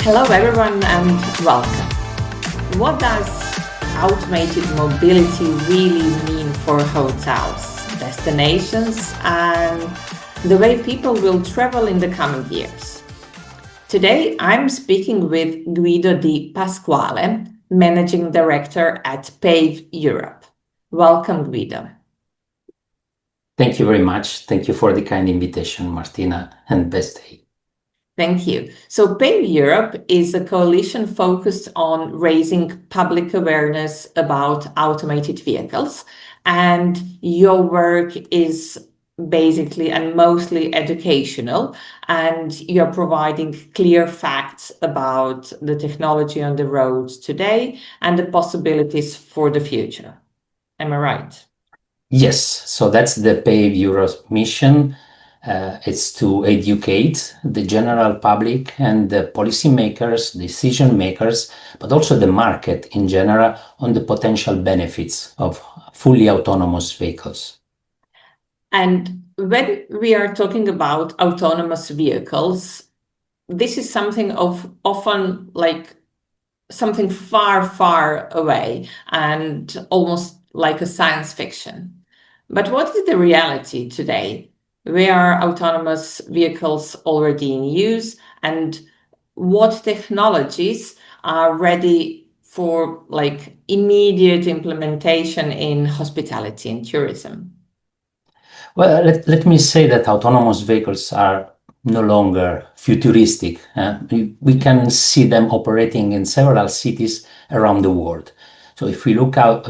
Hello everyone and welcome. What does automated mobility really mean for hotels, destinations, and the way people will travel in the coming years? Today I'm speaking with Guido Di Pasquale, Managing Director at PAVE Europe. Welcome, Guido. Thank you very much. Thank you for the kind invitation, Martina, and best day. Thank you. So PAVE Europe is a coalition focused on raising public awareness about automated vehicles, and your work is basically and mostly educational, and you're providing clear facts about the technology on the roads today and the possibilities for the future. Am I right? Yes, so that's the PAVE Europe mission. It's to educate the general public and the policymakers, decision makers, but also the market in general on the potential benefits of fully autonomous vehicles. And when we are talking about autonomous vehicles, this is something of often like something far, far away and almost like a science fiction. But what is the reality today? Where are autonomous vehicles already in use, and what technologies are ready for like immediate implementation in hospitality and tourism? Well, let me say that autonomous vehicles are no longer futuristic. We can see them operating in several cities around the world. So if we look out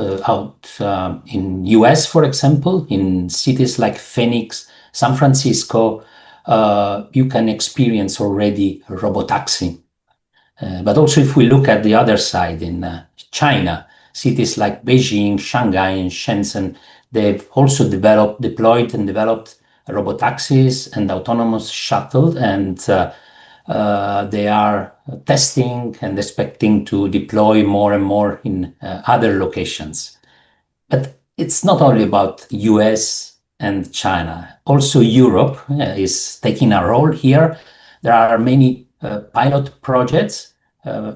in US, for example, in cities like Phoenix, San Francisco, you can experience already a robotaxi. But also if we look at the other side in China, cities like Beijing, Shanghai, and Shenzhen, they've also deployed and developed robotaxis and autonomous shuttle, and they are testing and expecting to deploy more and more in other locations. But it's not only about US and China. Also Europe is taking a role here. There are many pilot projects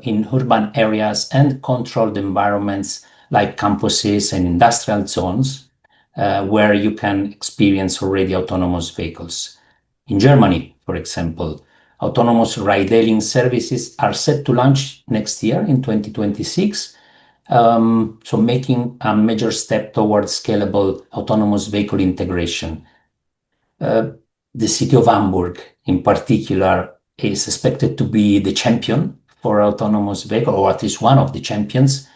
in urban areas and controlled environments like campuses and industrial zones where you can experience already autonomous vehicles. In Germany, for example, autonomous ride-hailing services are set to launch next year in 2026, so making a major step towards scalable autonomous vehicle integration. The city of Hamburg, in particular, is expected to be the champion for autonomous vehicle, or at least one of the champions.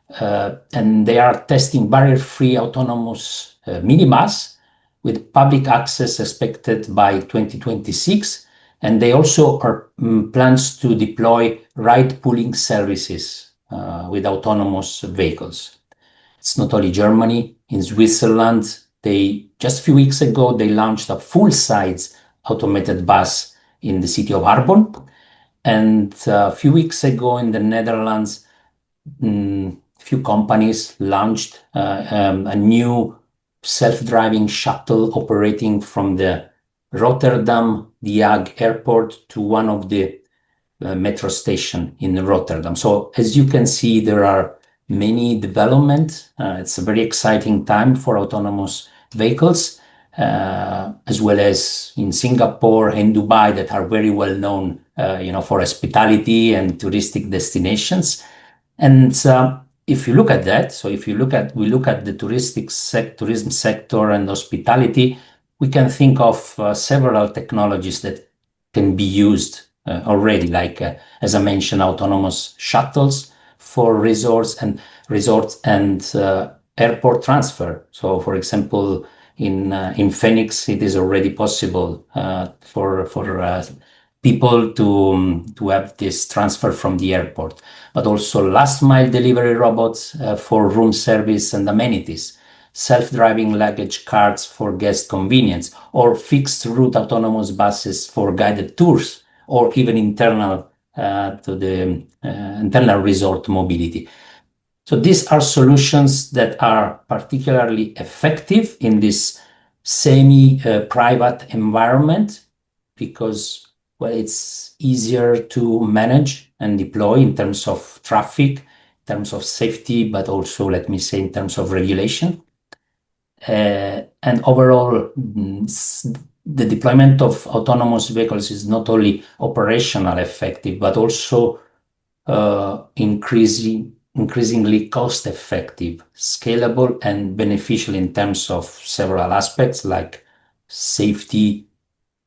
And they are testing barrier-free autonomous minibus with public access expected by 2026. And they also are plans to deploy ride-pooling services with autonomous vehicles. It's not only Germany. In Switzerland, just a few weeks ago, they launched a full-size automated bus in the city of Arbon. And a few weeks ago in the Netherlands, few companies launched a new self-driving shuttle operating from the Rotterdam The Hague airport to one of the metro station in Rotterdam. So as you can see, there are many developments. It's a very exciting time for autonomous vehicles, as well as in Singapore and Dubai that are very well known, for hospitality and touristic destinations. And if you look at that, so if we look at the tourism sector and hospitality, we can think of several technologies that can be used already, like as I mentioned, autonomous shuttles for resorts and airport transfer. So, for example, in Phoenix, it is already possible for people to have this transfer from the airport, but also last mile delivery robots for room service and amenities, self-driving luggage carts for guest convenience, or fixed route autonomous buses for guided tours, or even internal resort mobility. So these are solutions that are particularly effective in this semi-private environment, because Well, it's easier to manage and deploy in terms of traffic, in terms of safety, but also, let me say, in terms of regulation. And overall, the deployment of autonomous vehicles is not only operational effective, but also increasingly cost effective, scalable, and beneficial in terms of several aspects like safety,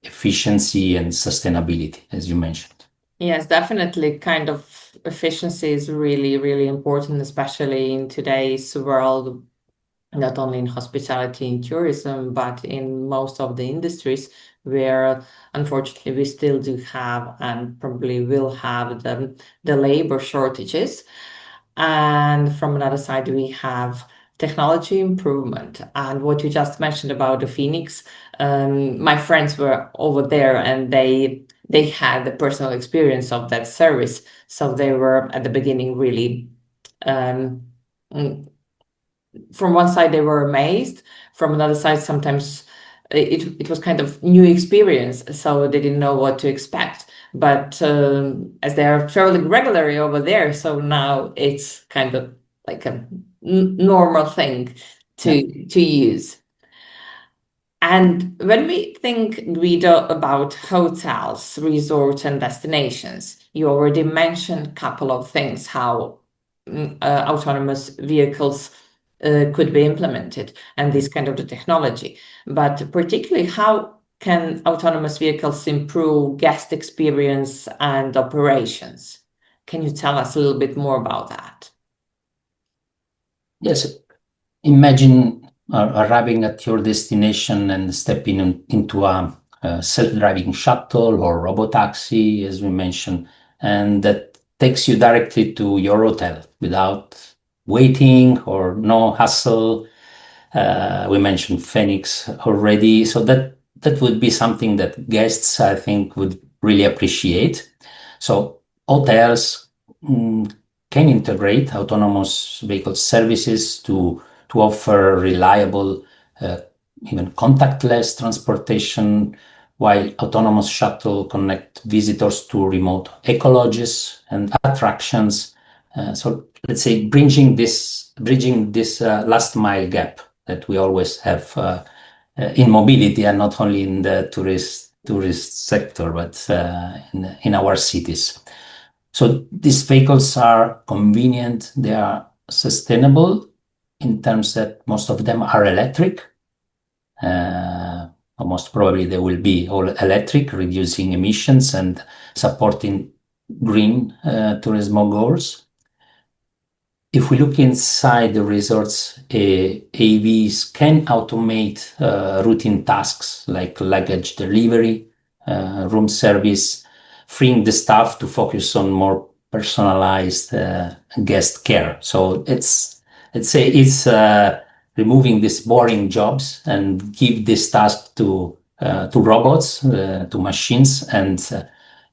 efficiency, and sustainability, as you mentioned. Yes, definitely. Kind of efficiency is really, really important, especially in today's world, not only in hospitality and tourism, but in most of the industries where unfortunately we still do have and probably will have the labor shortages. And from another side, we have technology improvement. And what you just mentioned about the Phoenix, my friends were over there and they had the personal experience of that service. So they were at the beginning really um, from one side they were amazed, from another side sometimes it was kind of new experience, so they didn't know what to expect. But as they are traveling regularly over there, so now it's kind of like a normal thing Yeah. to use. And when we think, Guido, about hotels, resorts, and destinations, you already mentioned a couple of things how autonomous vehicles could be implemented and this kind of the technology. But particularly, how can autonomous vehicles improve guest experience and operations? Can you tell us a little bit more about that? Yes. Imagine arriving at your destination and stepping into a self-driving shuttle or robotaxi, as we mentioned, and that takes you directly to your hotel without waiting or no hassle. We mentioned Phoenix already, so that would be something that guests, I think, would really appreciate. So hotels can integrate autonomous vehicle services to offer reliable, uh, even contactless transportation, while autonomous shuttle connect visitors to remote ecologies and attractions. So let's say bridging this last mile gap that we always have in mobility, and not only in the tourist sector, but in our cities. So these vehicles are convenient, they are sustainable in terms that most of them are electric. Most probably they will be all electric, reducing emissions and supporting green tourism goals. If we look inside the resorts, AVs can automate routine tasks like luggage delivery, room service, freeing the staff to focus on more personalized guest care. So let's say it's removing these boring jobs and give this task to robots, to machines, and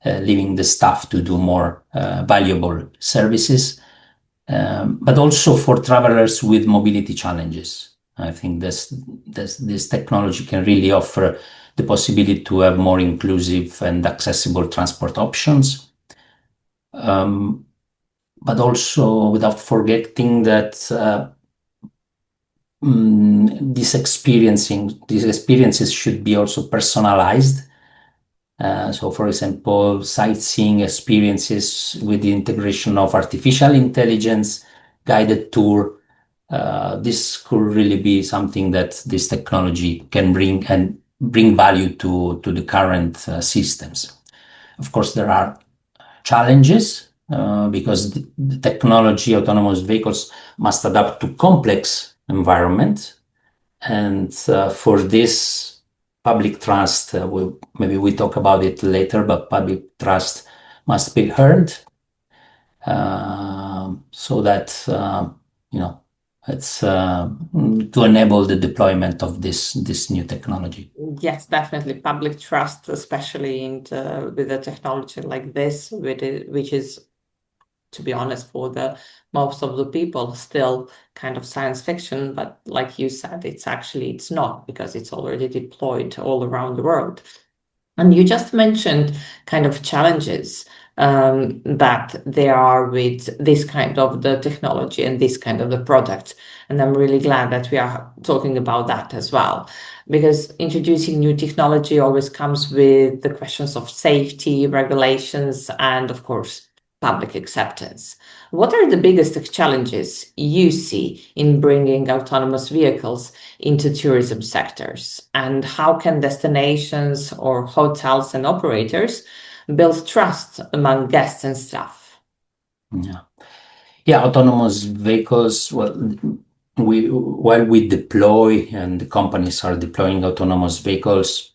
leaving the staff to do more valuable services. But also for travelers with mobility challenges. I think this technology can really offer the possibility to have more inclusive and accessible transport options. But also without forgetting that these experiences should be also personalized. So, for example, sightseeing experiences with the integration of artificial intelligence, guided tour. This could really be something that this technology can bring value to the current systems. Of course, there are challenges because the technology, autonomous vehicles must adapt to complex environments. And for this, public trust, maybe we talk about it later, but public trust must be earned so that, you know, it's to enable the deployment of this new technology. Yes, definitely public trust, especially with a technology like this, which is, to be honest, for the most of the people still kind of science fiction. But like you said, it's not, because it's already deployed all around the world. And you just mentioned kind of challenges that there are with this kind of the technology and this kind of the product. And I'm really glad that we are talking about that as well, because introducing new technology always comes with the questions of safety, regulations, and of course, public acceptance. What are the biggest challenges you see in bringing autonomous vehicles into tourism sectors? And how can destinations or hotels and operators build trust among guests and staff? Yeah. Yeah, autonomous vehicles, well, while we deploy and the companies are deploying autonomous vehicles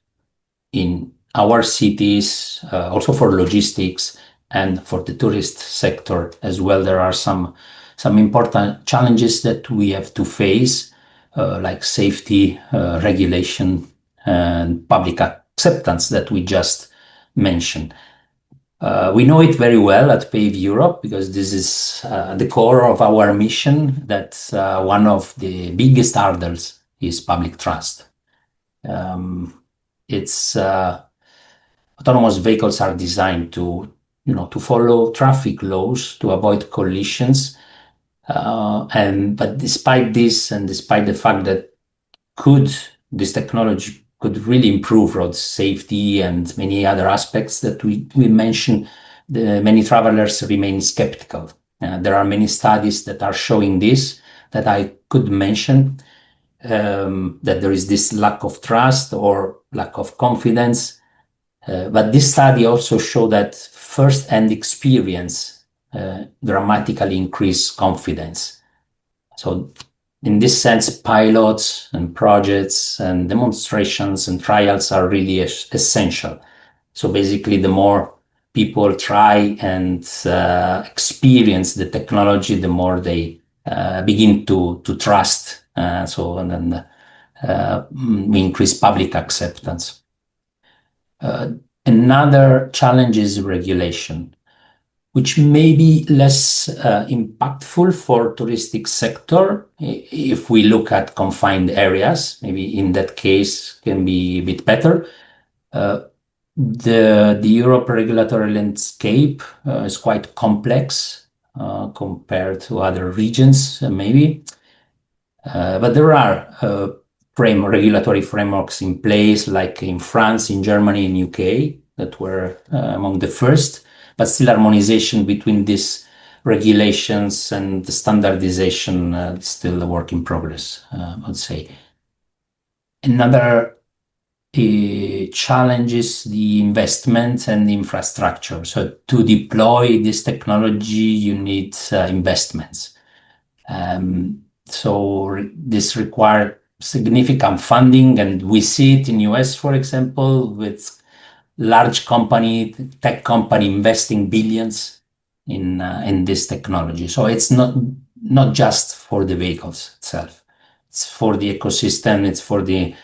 in our cities, also for logistics and for the tourist sector as well, there are some important challenges that we have to face, like safety, regulation, and public acceptance that we just mentioned. We know it very well at PAVE Europe because this is the core of our mission, that one of the biggest hurdles is public trust. It's autonomous vehicles are designed to follow traffic laws to avoid collisions, but despite this, and despite the fact that this technology could really improve road safety and many other aspects that we mentioned, many travelers remain skeptical. There are many studies that are showing this that I could mention, that there is this lack of trust or lack of confidence. But this study also showed that first-hand experience dramatically increase confidence. So in this sense, pilots and projects and demonstrations and trials are really essential. So basically, the more people try and experience the technology, the more they begin to trust. And then we increase public acceptance. Another challenge is regulation, which may be less impactful for touristic sector if we look at confined areas. Maybe in that case can be a bit better. The Europe regulatory landscape is quite complex compared to other regions, maybe. But there are regulatory frameworks in place, like in France, in Germany, in UK, that were among the first. But still, harmonization between these regulations and the standardization is still a work in progress, I'd say. Another challenge is the investment and the infrastructure. So to deploy this technology, you need investments. So this requires significant funding, and we see it in US, for example, with large tech company investing billions in this technology. So it's not just for the vehicles itself; it's for the ecosystem. It's for the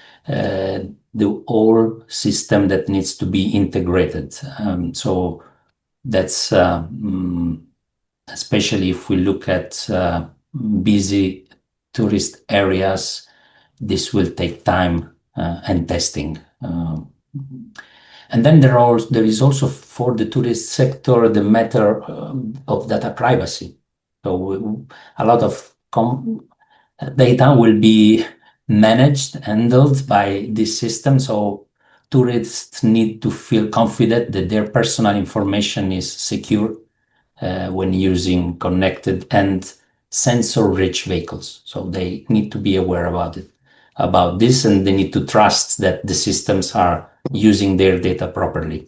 whole system that needs to be integrated. So that's especially if we look at busy tourist areas, this will take time and testing. And then there is also for the tourist sector the matter of data privacy. So a lot of data will be managed, handled by this system. So tourists need to feel confident that their personal information is secure when using connected and sensor-rich vehicles. So they need to be aware about this, and they need to trust that the systems are using their data properly.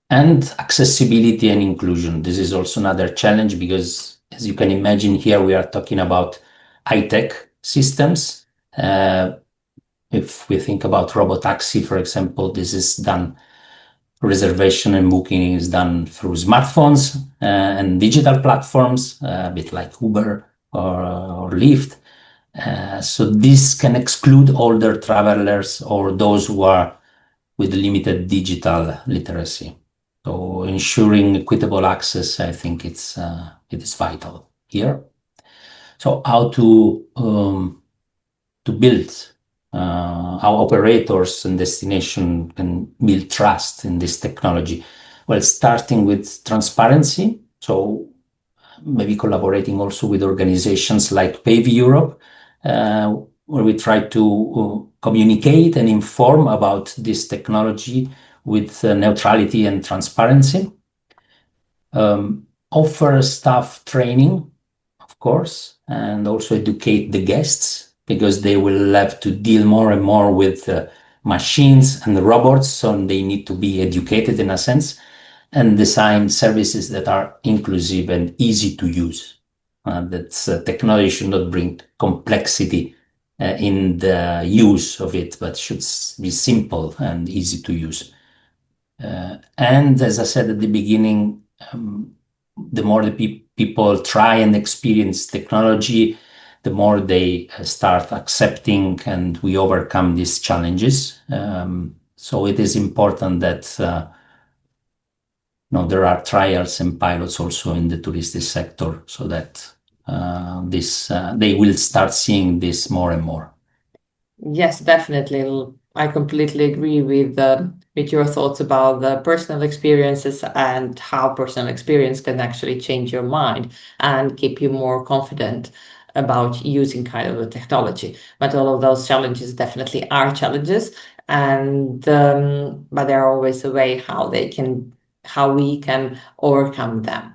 And accessibility and inclusion. This is also another challenge because, as you can imagine, here we are talking about high-tech systems. If we think about robotaxi, for example, this is done. Reservation and booking is done through smartphones and digital platforms, a bit like Uber or Lyft. So this can exclude older travelers or those who are with limited digital literacy. So ensuring equitable access, I think it is vital here. So how to build how operators and destination can build trust in this technology. Well, starting with transparency, so maybe collaborating also with organizations like PAVE Europe, where we try to communicate and inform about this technology with neutrality and transparency. Offer staff training, of course, and also educate the guests, because they will have to deal more and more with machines and robots, so they need to be educated in a sense, and design services that are inclusive and easy to use. That technology should not bring complexity in the use of it, but should be simple and easy to use. And as I said at the beginning, the more the people try and experience technology, the more they start accepting, and we overcome these challenges. So it is important that there are trials and pilots also in the touristic sector, so that they will start seeing this more and more. Yes, definitely. I completely agree with your thoughts about the personal experiences and how personal experience can actually change your mind and keep you more confident about using kind of the technology. But all of those challenges definitely are challenges, and but there are always a way how we can overcome them.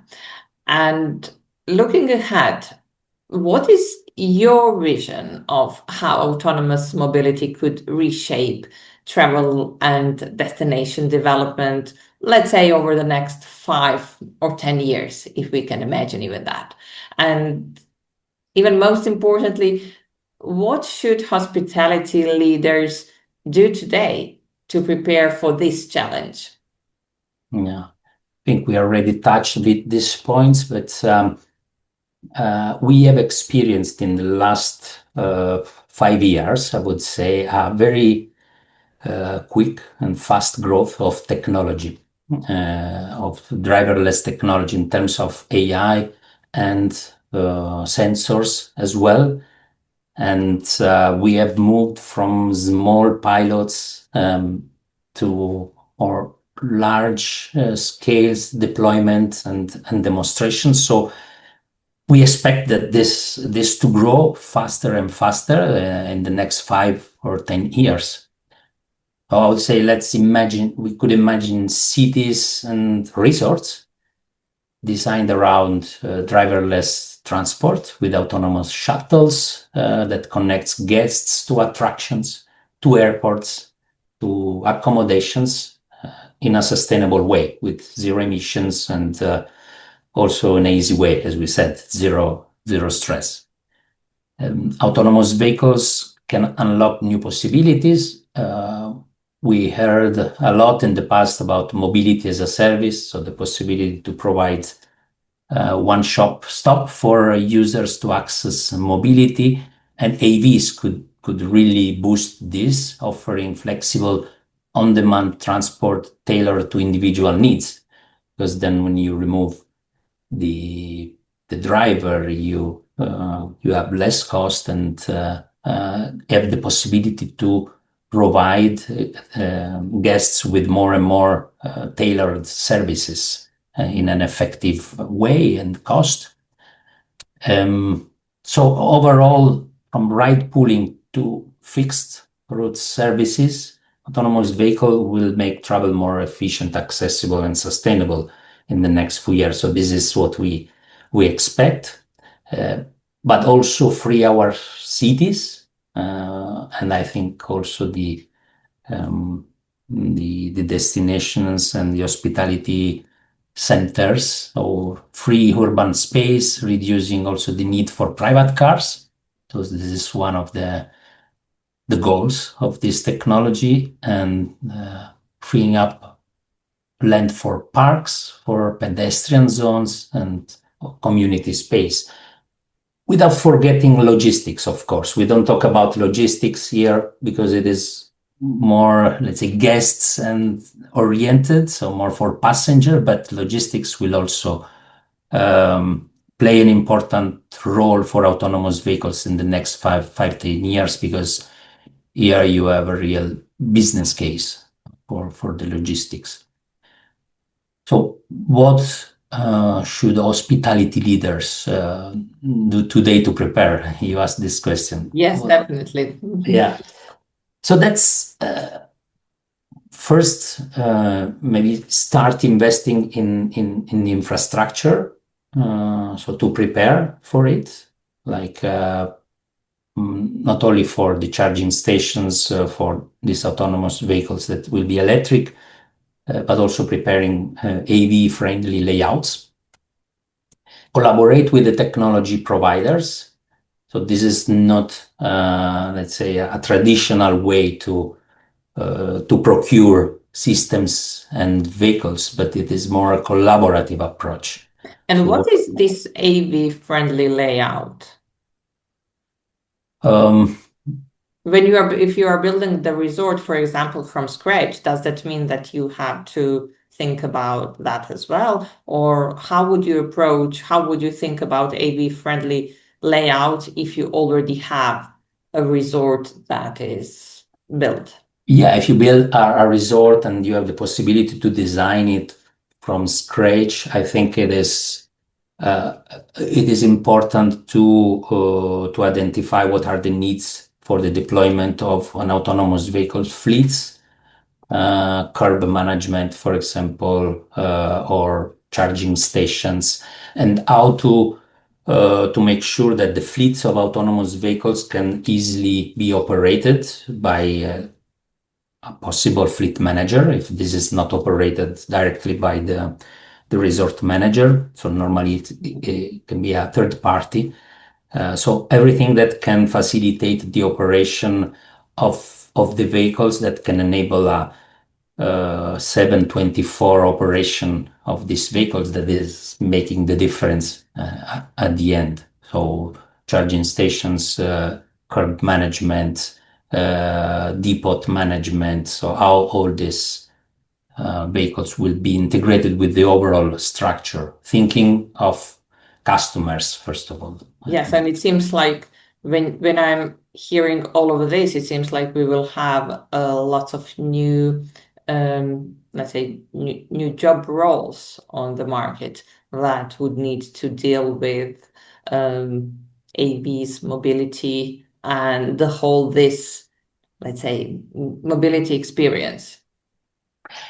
And looking ahead, what is your vision of how autonomous mobility could reshape travel and destination development, let's say over the next 5 or 10 years, if we can imagine even that? And even most importantly, what should hospitality leaders do today to prepare for this challenge? Yeah, I think we already touched with these points, but we have experienced in the last 5 years, I would say, a very quick and fast growth of technology, of driverless technology in terms of AI and sensors as well. And we have moved from small pilots to more large scales deployment and demonstrations. So we expect that this to grow faster and faster in the next 5 or 10 years. I would say we could imagine cities and resorts designed around driverless transport with autonomous shuttles that connects guests to attractions, to airports, to accommodations in a sustainable way with zero emissions and also an easy way, as we said, zero stress. Autonomous vehicles can unlock new possibilities. We heard a lot in the past about mobility as a service, so the possibility to provide one-stop shop for users to access mobility, and AVs could really boost this, offering flexible on-demand transport tailored to individual needs. Because then when you remove the driver, you have less cost and have the possibility to provide guests with more and more tailored services in an effective way and cost. So overall, from ride pooling to fixed route services, autonomous vehicle will make travel more efficient, accessible, and sustainable in the next few years. So this is what we expect, but also free our cities, and I think also the destinations and the hospitality centers, or free urban space, reducing also the need for private cars. So this is one of the goals of this technology, and freeing up land for parks, for pedestrian zones and community space. Without forgetting logistics, of course. We don't talk about logistics here because it is more, let's say, guests and oriented, so more for passenger, but logistics will also play an important role for autonomous vehicles in the next 5-10 years, because here you have a real business case for the logistics. So what should hospitality leaders do today to prepare? You asked this question. Yes, definitely. Yeah. So that's first, maybe start investing in the infrastructure, so to prepare for it, like not only for the charging stations for these autonomous vehicles that will be electric, but also preparing AV-friendly layouts. Collaborate with the technology providers. So this is not, let's say, a traditional way to procure systems and vehicles, but it is more a collaborative approach. And what So, is this AV-friendly layout? um, If you are building the resort, for example, from scratch, does that mean that you have to think about that as well? Or how would you think about AV-friendly layout if you already have a resort that is built? yeah, if you build a resort and you have the possibility to design it from scratch, I think uh, it is important to identify what are the needs for the deployment of an autonomous vehicle fleets, curb management, for example, or charging stations, and how to make sure that the fleets of autonomous vehicles can easily be operated by a possible fleet manager if this is not operated directly by the resort manager. So normally it can be a third party. So everything that can facilitate the operation of the vehicles that can enable a 7/24 operation of these vehicles that is making the difference at the end. So charging stations, curb management, depot management. So how all these vehicles will be integrated with the overall structure, thinking of customers, first of all. Yes, and it seems like when I'm hearing all of this, it seems like we will have lots of new, let's say, new job roles on the market that would need to deal with AVs, mobility, and the whole this, let's say, mobility experience.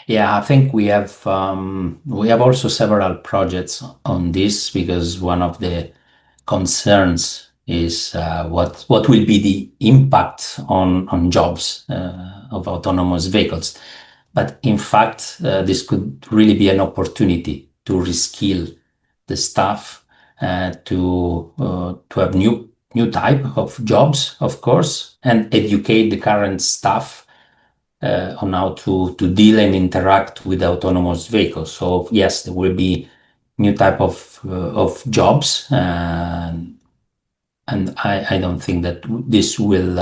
Yeah, I think we have also several projects on this because one of the concerns is what will be the impact on jobs of autonomous vehicles. But in fact, this could really be an opportunity to reskill the staff, to have new type of jobs, of course, and educate the current staff on how to deal and interact with autonomous vehicles. So yes, there will be new type of jobs, and I don't think that this will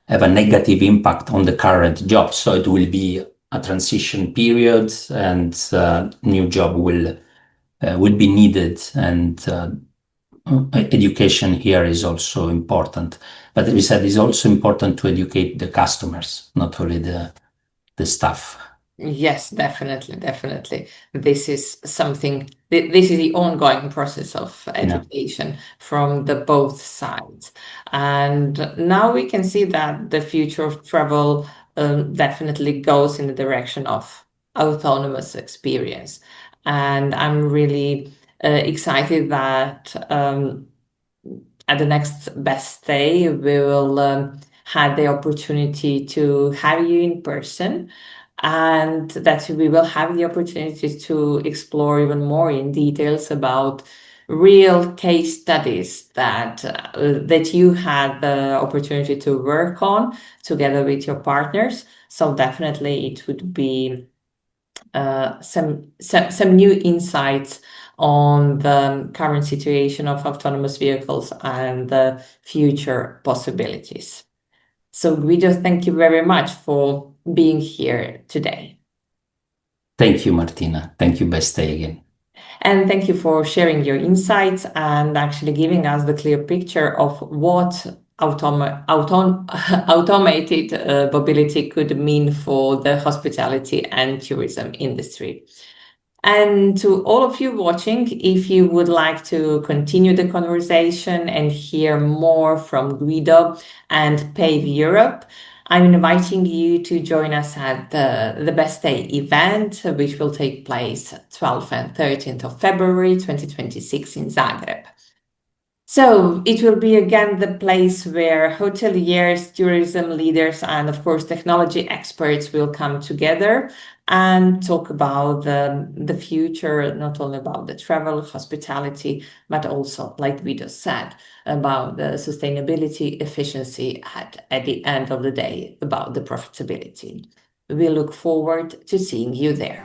have a negative impact on the current jobs. So it will be a transition period, and new job will be needed, and education here is also important. But we said it's also important to educate the customers, not only the staff. Yes, definitely, definitely. This is something, this is the ongoing process of Yeah. education from the both sides. And now we can see that the future of travel definitely goes in the direction of autonomous experience. And I'm really excited that at the next best day, we will have the opportunity to have you in person, and that we will have the opportunity to explore even more in details about real case studies that you had the opportunity to work on together with your partners. So definitely it would be some new insights on the current situation of autonomous vehicles and the future possibilities. So Guido, thank you very much for being here today. Thank you, Martina. Thank you. Best day again. And thank you for sharing your insights and actually giving us the clear picture of what automated mobility could mean for the hospitality and tourism industry. And to all of you watching, if you would like to continue the conversation and hear more from Guido and PAVE Europe, I'm inviting you to join us at the Best Day event, which will take place 12th and 13th of February 2026 in Zagreb. So it will be again the place where hoteliers, tourism leaders, and of course technology experts will come together and talk about the future, not only about the travel, hospitality, but also, like Guido said, about the sustainability, efficiency, at the end of the day, about the profitability. We look forward to seeing you there.